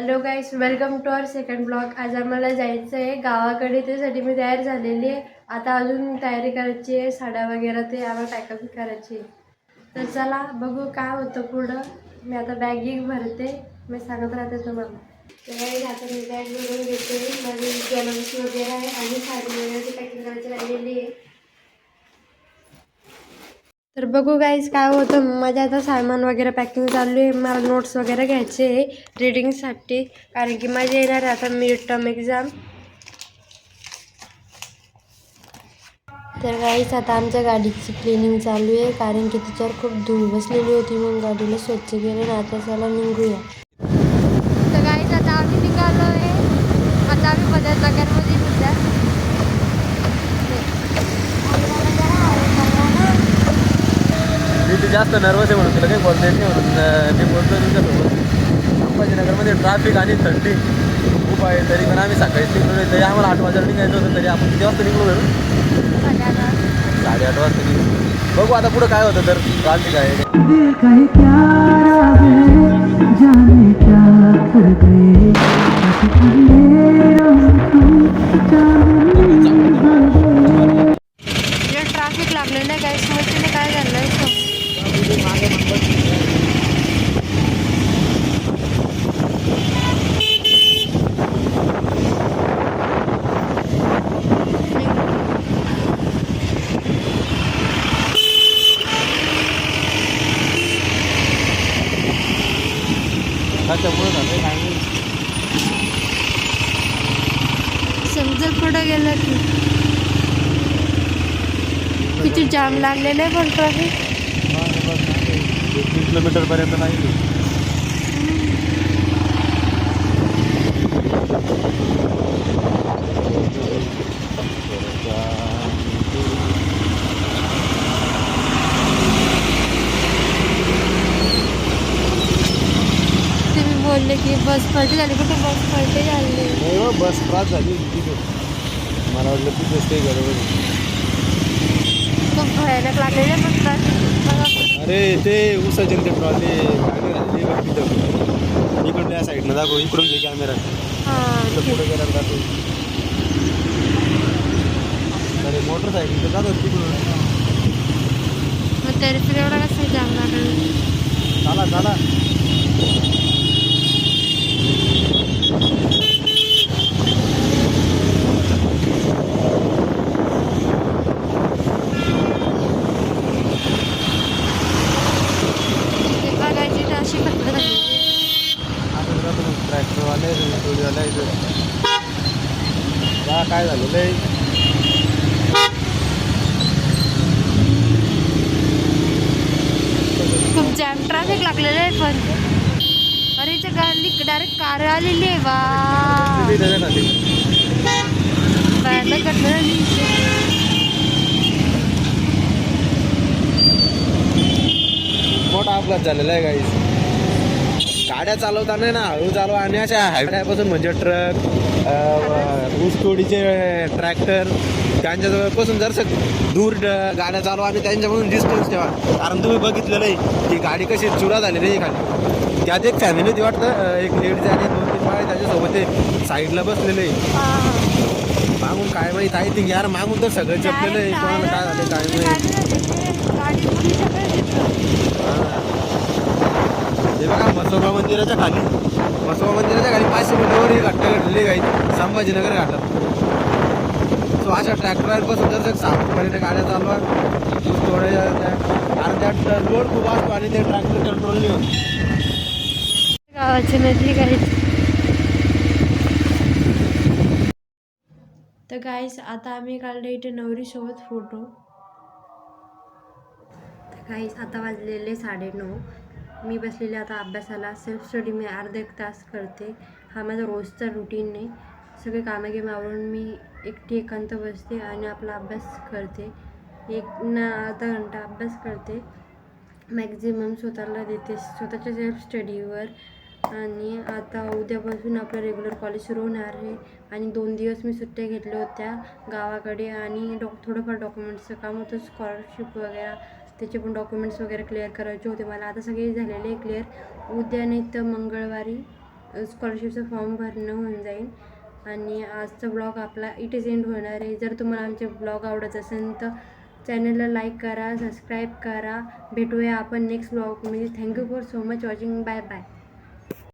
Hello guys, welcome to our second blog. आज आम्हाला जायचं आहे गावाकडे. त्यासाठी मी तयार झालेली आहे. आता अजून तयारी करायची आहे, साड्या वगैरे ते आम्हाला पॅकअप करायची आहे. तर चला बघू काय होतं पुढं. मी आता बॅगिंग भरते, मी सांगत राहते तुम्हाला. तर आता मी बॅग भरून घेते. माझी ज्वेलरीज वगैरे आहे आणि साडी वगैरे पॅकिंग करायची राहिलेली आहे. तर बघू गाईज काय होतं. माझ्या आता सामान वगैरे पॅकिंग चालू आहे. मला नोट्स वगैरे घ्यायचे आहे रीडिंगसाठी, कारण की माझे येणार आहे आता मिड टर्म एक्झाम. तर गाईज आता आमच्या गाडीची क्लिनिंग चालू आहे, कारण की तिच्यावर खूप धूळ बसलेली होती. मग गाडीला स्वच्छ केलं ना. आता चला निघूया. तर गाईज आता आम्ही निघालो आहे. आता आम्ही बजाज नगरमध्ये निघा. मी जास्त नर्वस आहे म्हणून तुला काही बोलता येत नाही म्हणून मी बोलतो तुमच्यासोबत. संभाजीनगरमध्ये ट्रॅफिक आणि थंडी खूप आहे. तरी पण आम्ही सकाळीच निघलो. तरी आम्हाला 8 वाजता निघायचं होतं. तरी आपण किती वाजता निघलो घरून? 8:30 वाजता निघलो. बघू आता पुढं काय होतं. तर चालते काय ट्रॅफिक लागलेलं आहे गाईज. समजते काय झालं आहे. त्याच्यामुळे झालं काय नाही. समजल पुढं गेलं की किती जाम लागलेलं आहे. पण ट्रॅफिक 3 किलोमीटरपर्यंत नाही. तुम्ही बोलले की बस पलटी झाली. कुठे बस पलटी झाली? नाही हो, बस क्रॉस झाली तिथे. मला वाटलं तिथेच काही गडबड. खूप भयानक लागलेले पण ट्रॅफिक. अरे ते उसाजन ते ट्रॉली गाडी झाली बघ तिथं. इकडून या साईडनं दाखव. इकडून घे कॅमेरा. हां पुढे गेला दाखव. अरे मोटरसायकल जातो तिकडून. मग तरी फिर एवढा कसं जाम लागलं? चला चला. ते बघायची तर अशी फक्त झाली. ट्रॅक्टरवाले टोलीवाला इथं काय झालेलं आहे. खूप जाम ट्रॅफिक लागलेलं आहे. पण अरे इथे गाडी डायरेक्ट कार आलेली आहे. वा भयानक घटना झाली. मोठा अपघात झालेला आहे गाईस. गाड्या चालवताना ना हळू चालवा आणि अशा हायवेपासून म्हणजे ट्रक ऊसतोडीचे ट्रॅक्टर त्यांच्याजवळपासून जरसं दूर गाड्या चालवा आणि त्यांच्यापासून डिस्टन्स ठेवा. कारण तुम्ही बघितलेलं आहे की गाडी कशी चुरा झालेली आहे खाली. त्यात एक फॅमिली होती वाटतं. एक लेडीज आणि 2-3 बाळे त्याच्यासोबत ते साईडला बसलेलं आहे. मागून काय माहीत आहे ते यार. मागून तर सगळं चपलेलं आहे. कोणाला काय झालं काय माहीत. हे बघा म्हसोबा मंदिराच्या खाली. म्हसोबा मंदिराच्या खाली 500 मीटरवर ही घटना घडलेली आहे संभाजीनगर घाटात. सो अशा ट्रॅक्टरपासून जर सावधपणे गाड्या चालवा. थोड्या कारण त्यात लोड खूप असतो आणि ते ट्रॅक्टर कंट्रोल नाही होत. गावाची नदी गाईच. तर गाईस आता आम्ही काढले इथे नवरीसोबत फोटो. तर गाईस आता वाजलेले 9:30. मी बसलेले आता अभ्यासाला. सेल्फ स्टडी मी अर्धा 1 तास करते. हा माझा रोजचा रुटीन आहे. सगळे कामं गेम आवरून मी एकटी एकांत बसते आणि आपला अभ्यास करते. अर्धा घंटा अभ्यास करते. मॅक्झिमम स्वतःला देते स्वतःच्या सेल्फ स्टडीवर. आणि आता उद्यापासून आपलं रेग्युलर कॉलेज सुरू होणार आहे. आणि 2 दिवस मी सुट्ट्या घेतल्या होत्या गावाकडे. आणि थोडंफार डॉक्युमेंट्सचं काम होतं, स्कॉलरशिप वगैरे. त्याचे पण डॉक्युमेंट्स वगैरे क्लिअर करायचे होते मला. आता सगळे झालेले क्लिअर. उद्या नाही तर मंगळवारी स्कॉलरशिपचं फॉर्म भरणं होऊन जाईल. आणि आजचा ब्लॉग आपला इथे एंड होणार आहे. जर तुम्हाला आमचे ब्लॉग आवडत असेल तर चॅनलला लाईक करा, सबस्क्राईब करा. भेटूया आपण नेक्स्ट ब्लॉगमध्ये. Thank you for so much watching. Bye bye.